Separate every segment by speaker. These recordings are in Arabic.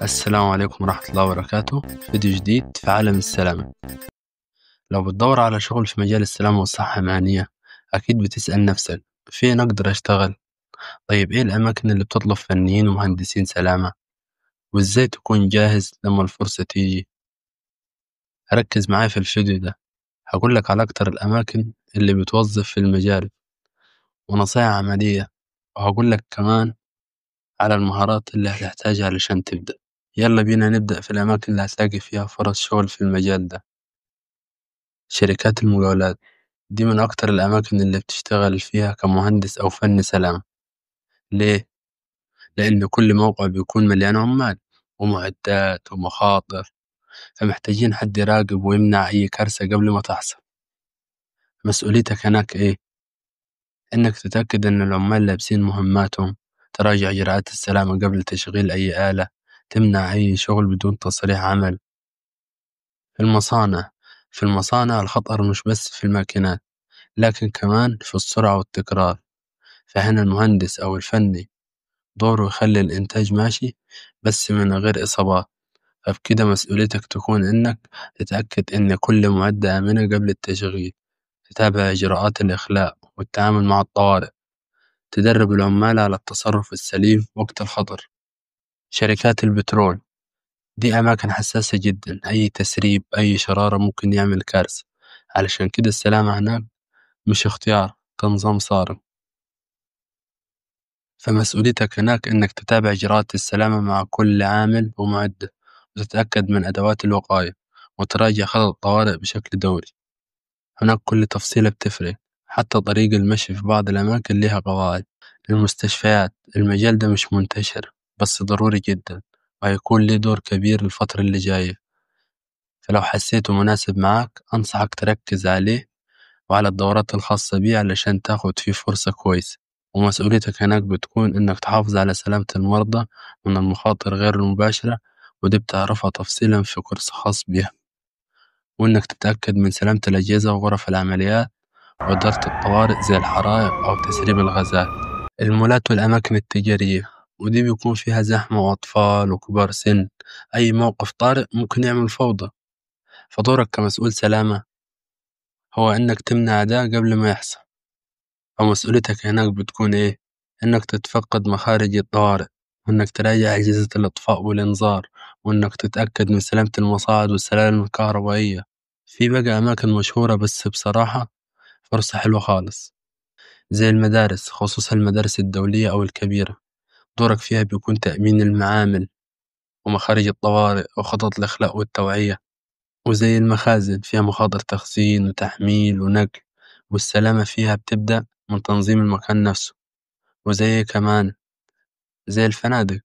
Speaker 1: السلام عليكم ورحمة الله وبركاته. فيديو جديد في عالم السلامة. لو بتدور على شغل في مجال السلامة والصحة المهنية، أكيد بتسأل نفسك فين أقدر أشتغل؟ طيب إيه الأماكن اللي بتطلب فنيين ومهندسين سلامة؟ وإزاي تكون جاهز لما الفرصة تيجي؟ ركز معايا في الفيديو ده، هقول لك على أكتر الأماكن اللي بتوظف في المجال ونصائح عملية، وهقول لك كمان على المهارات اللي هتحتاجها علشان تبدأ. يلا بينا نبدأ في الأماكن اللي هتلاقي فيها فرص شغل في المجال ده. شركات المقاولات دي من أكتر الأماكن اللي بتشتغل فيها كمهندس أو فني سلامة. ليه؟ لأن كل موقع بيكون مليان عمال ومعدات ومخاطر، فمحتاجين حد يراقب ويمنع أي كارثة قبل ما تحصل. مسؤوليتك هناك إيه؟ إنك تتأكد إن العمال لابسين مهماتهم، تراجع إجراءات السلامة قبل تشغيل أي آلة، تمنع أي شغل بدون تصريح عمل. في المصانع، الخطر مش بس في الماكينات، لكن كمان في السرعة والتكرار، فهنا المهندس أو الفني دوره يخلي الإنتاج ماشي بس من غير إصابات. فبكده مسؤوليتك تكون إنك تتأكد إن كل معدة آمنة قبل التشغيل، تتابع إجراءات الإخلاء والتعامل مع الطوارئ، تدرب العمال على التصرف السليم وقت الخطر. شركات البترول دي أماكن حساسة جدا، أي تسريب أي شرارة ممكن يعمل كارثة، علشان كده السلامة هناك مش اختيار، كنظام صارم. فمسؤوليتك هناك إنك تتابع إجراءات السلامة مع كل عامل ومعدة، وتتأكد من أدوات الوقاية، وتراجع خطط الطوارئ بشكل دوري. هناك كل تفصيلة بتفرق، حتى طريق المشي في بعض الأماكن لها قواعد. المستشفيات المجال ده مش منتشر بس ضروري جدا، وهيكون له دور كبير الفترة اللي جاية. فلو حسيته مناسب معاك أنصحك تركز عليه وعلى الدورات الخاصة بيه علشان تاخد فيه فرصة كويسة. ومسؤوليتك هناك بتكون إنك تحافظ على سلامة المرضى من المخاطر غير المباشرة، ودي بتعرفها تفصيلا في كورس خاص بيها. وإنك تتأكد من سلامة الأجهزة وغرف العمليات وإدارة الطوارئ زي الحرائق أو تسريب الغازات. المولات والأماكن التجارية ودي بيكون فيها زحمة وأطفال وكبار سن، أي موقف طارئ ممكن يعمل فوضى. فدورك كمسؤول سلامة هو إنك تمنع ده قبل ما يحصل. ومسؤوليتك هناك بتكون إيه؟ إنك تتفقد مخارج الطوارئ، وإنك تراجع أجهزة الإطفاء والإنذار، وإنك تتأكد من سلامة المصاعد والسلالم الكهربائية. في بقى أماكن مشهورة بس بصراحة فرصة حلوة خالص، زي المدارس، خصوصا المدارس الدولية أو الكبيرة. دورك فيها بيكون تأمين المعامل ومخارج الطوارئ وخطط الإخلاء والتوعية. وزي المخازن فيها مخاطر تخزين وتحميل ونقل، والسلامة فيها بتبدأ من تنظيم المكان نفسه. وزي كمان زي الفنادق،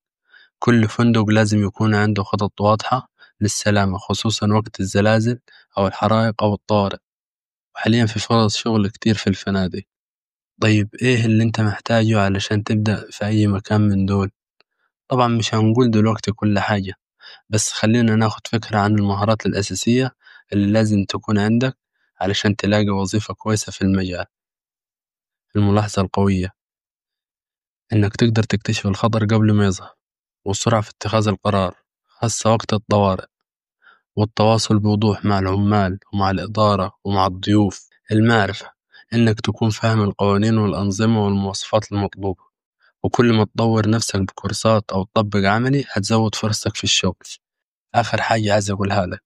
Speaker 1: كل فندق لازم يكون عنده خطط واضحة للسلامة، خصوصا وقت الزلازل أو الحرائق أو الطوارئ. وحاليا في فرص شغل كتير في الفنادق. طيب إيه اللي أنت محتاجه علشان تبدأ في أي مكان من دول؟ طبعا مش هنقول دلوقتي كل حاجة، بس خلينا ناخد فكرة عن المهارات الأساسية اللي لازم تكون عندك علشان تلاقي وظيفة كويسة في المجال. الملاحظة القوية، إنك تقدر تكتشف الخطر قبل ما يظهر، والسرعة في اتخاذ القرار خاصة وقت الطوارئ، والتواصل بوضوح مع العمال ومع الإدارة ومع الضيوف. المعرفة، إنك تكون فاهم القوانين والأنظمة والمواصفات المطلوبة، وكل ما تطور نفسك بكورسات أو تطبق عملي هتزود فرصك في الشغل. آخر حاجة عايز أقولها لك،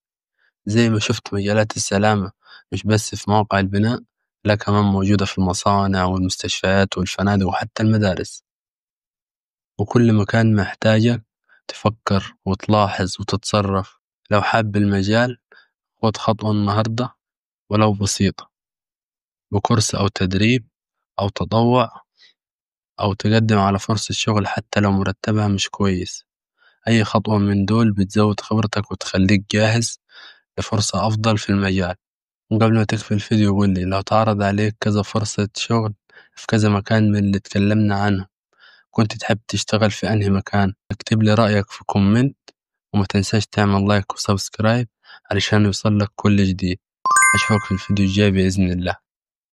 Speaker 1: زي ما شفت مجالات السلامة مش بس في مواقع البناء، لا كمان موجودة في المصانع والمستشفيات والفنادق وحتى المدارس. وكل مكان محتاجك تفكر وتلاحظ وتتصرف. لو حاب المجال خد خطوة النهاردة ولو بسيطة، بكورس أو تدريب أو تطوع، أو تقدم على فرصة شغل حتى لو مرتبها مش كويس. أي خطوة من دول بتزود خبرتك وتخليك جاهز لفرصة أفضل في المجال. وقبل ما تقفل الفيديو قول لي، لو تعرض عليك كذا فرصة شغل في كذا مكان من اللي اتكلمنا عنه، كنت تحب تشتغل في أنهي مكان؟ اكتب لي رأيك في كومنت، وما تنساش تعمل لايك وسبسكرايب علشان يوصل لك كل جديد. أشوفك في الفيديو الجاي بإذن الله.